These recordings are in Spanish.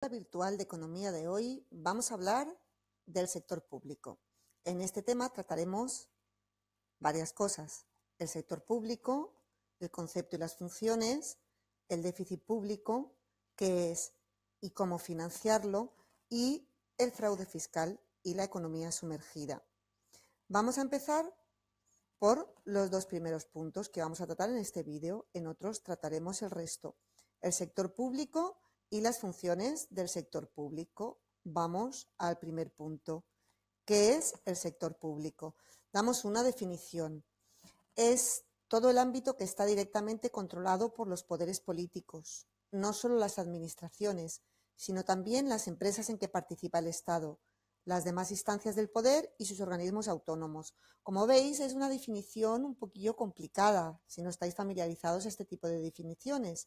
Virtual de economía de hoy vamos a hablar del sector público. En este tema trataremos varias cosas: el sector público, el concepto y las funciones, el déficit público, qué es y cómo financiarlo, y el fraude fiscal y la economía sumergida. Vamos a empezar por los dos primeros puntos que vamos a tratar en este vídeo. En otros trataremos el resto: el sector público y las funciones del sector público. Vamos al primer punto. ¿Qué es el sector público? Damos una definición. Es todo el ámbito que está directamente controlado por los poderes políticos, no solo las administraciones, sino también las empresas en que participa el Estado, las demás instancias del poder y sus organismos autónomos. Como veis, es una definición un poquillo complicada si no estáis familiarizados a este tipo de definiciones.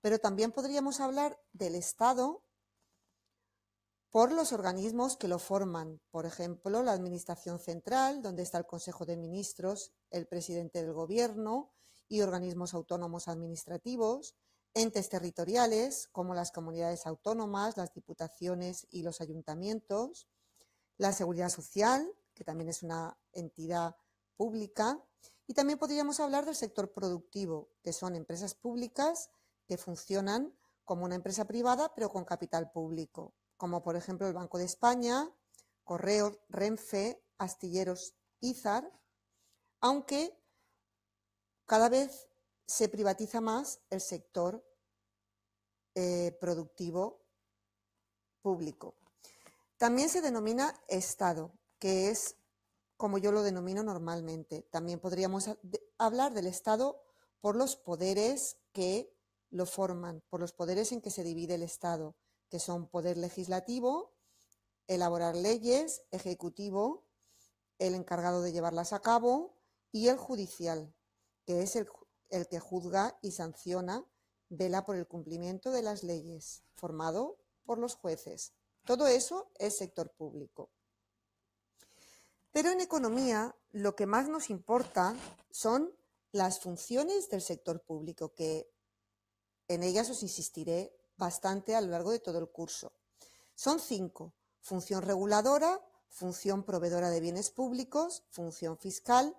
Pero también podríamos hablar del Estado por los organismos que lo forman. Por ejemplo, la Administración Central, donde está el Consejo de Ministros, el presidente del Gobierno y organismos autónomos administrativos, entes territoriales como las comunidades autónomas, las diputaciones y los ayuntamientos, la Seguridad Social, que también es una entidad pública, y también podríamos hablar del sector productivo, que son empresas públicas que funcionan como una empresa privada pero con capital público, como por ejemplo el Banco de España, Correos, Renfe, Astilleros, Izar, aunque cada vez se privatiza más el sector productivo público. También se denomina Estado, que es como yo lo denomino normalmente. También podríamos hablar del Estado por los poderes que lo forman, por los poderes en que se divide el Estado, que son poder legislativo, elaborar leyes, ejecutivo, el encargado de llevarlas a cabo, y el judicial, que es el que juzga y sanciona, vela por el cumplimiento de las leyes, formado por los jueces. Todo eso es sector público. Pero en economía lo que más nos importa son las funciones del sector público, que en ellas os insistiré bastante a lo largo de todo el curso. Son 5: función reguladora, función proveedora de bienes públicos, función fiscal,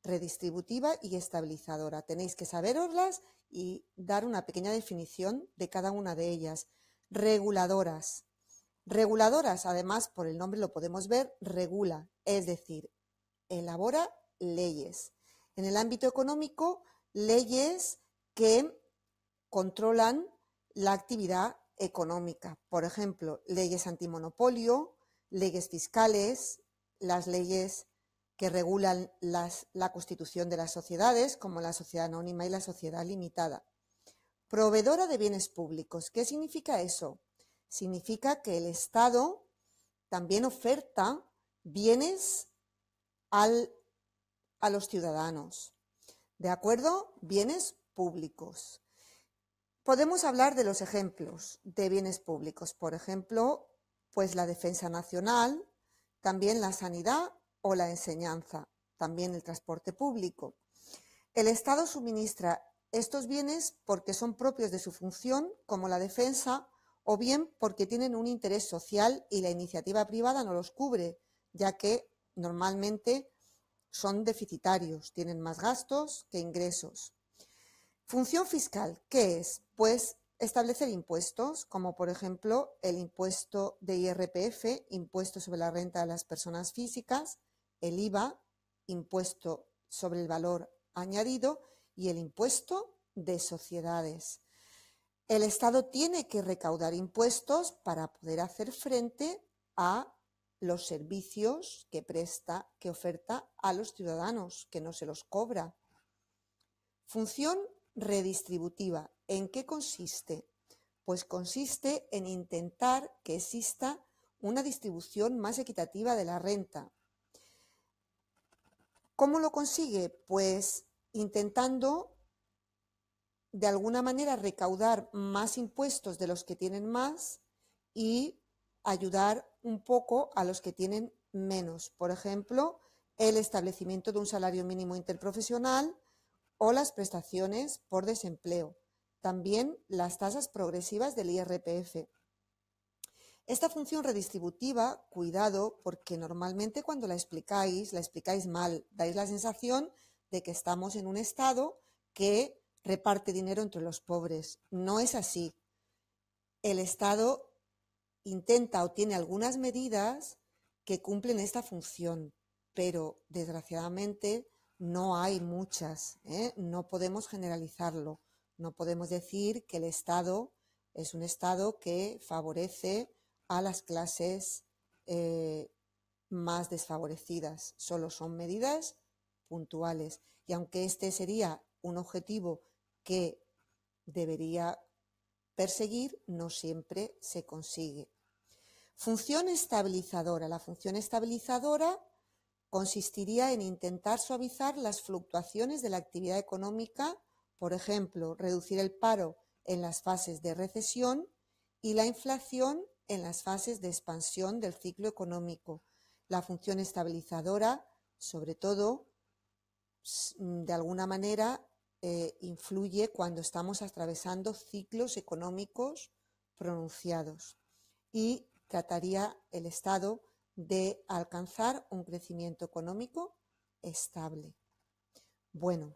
redistributiva y estabilizadora. Tenéis que saberoslas y dar una pequeña definición de cada una de ellas. Reguladoras. Reguladoras, además, por el nombre lo podemos ver, regula, es decir, elabora leyes. En el ámbito económico, leyes que controlan la actividad económica. Por ejemplo, leyes antimonopolio, leyes fiscales, las leyes que regulan la constitución de las sociedades, como la sociedad anónima y la sociedad limitada. Proveedora de bienes públicos. ¿Qué significa eso? Significa que el Estado también oferta bienes a los ciudadanos. ¿De acuerdo? Bienes públicos. Podemos hablar de los ejemplos de bienes públicos. Por ejemplo, pues la defensa nacional, también la sanidad o la enseñanza, también el transporte público. El Estado suministra estos bienes porque son propios de su función, como la defensa, o bien porque tienen un interés social y la iniciativa privada no los cubre, ya que normalmente son deficitarios, tienen más gastos que ingresos. Función fiscal, ¿qué es? Pues establecer impuestos, como por ejemplo el impuesto de IRPF, impuesto sobre la renta de las personas físicas, el IVA, impuesto sobre el valor añadido, y el impuesto de sociedades. El Estado tiene que recaudar impuestos para poder hacer frente a los servicios que presta, que oferta a los ciudadanos, que no se los cobra. Función redistributiva. ¿En qué consiste? Pues consiste en intentar que exista una distribución más equitativa de la renta. ¿Cómo lo consigue? Pues intentando de alguna manera recaudar más impuestos de los que tienen más y ayudar un poco a los que tienen menos. Por ejemplo, el establecimiento de un salario mínimo interprofesional o las prestaciones por desempleo. También las tasas progresivas del IRPF. Esta función redistributiva, cuidado, porque normalmente cuando la explicáis mal, dais la sensación de que estamos en un Estado que reparte dinero entre los pobres. No es así. El Estado intenta o tiene algunas medidas que cumplen esta función, pero desgraciadamente no hay muchas, ¿eh? No podemos generalizarlo. No podemos decir que el Estado es un Estado que favorece a las clases más desfavorecidas. Solo son medidas puntuales. Y aunque este sería un objetivo que debería perseguir, no siempre se consigue. Función estabilizadora. La función estabilizadora consistiría en intentar suavizar las fluctuaciones de la actividad económica, por ejemplo, reducir el paro en las fases de recesión y la inflación en las fases de expansión del ciclo económico. La función estabilizadora, sobre todo, de alguna manera, influye cuando estamos atravesando ciclos económicos pronunciados y trataría el Estado de alcanzar un crecimiento económico estable. Bueno,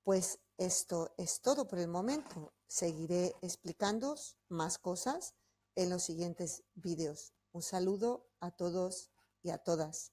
pues esto es todo por el momento. Seguiré explicándoos más cosas en los siguientes vídeos. Un saludo a todos y a todas.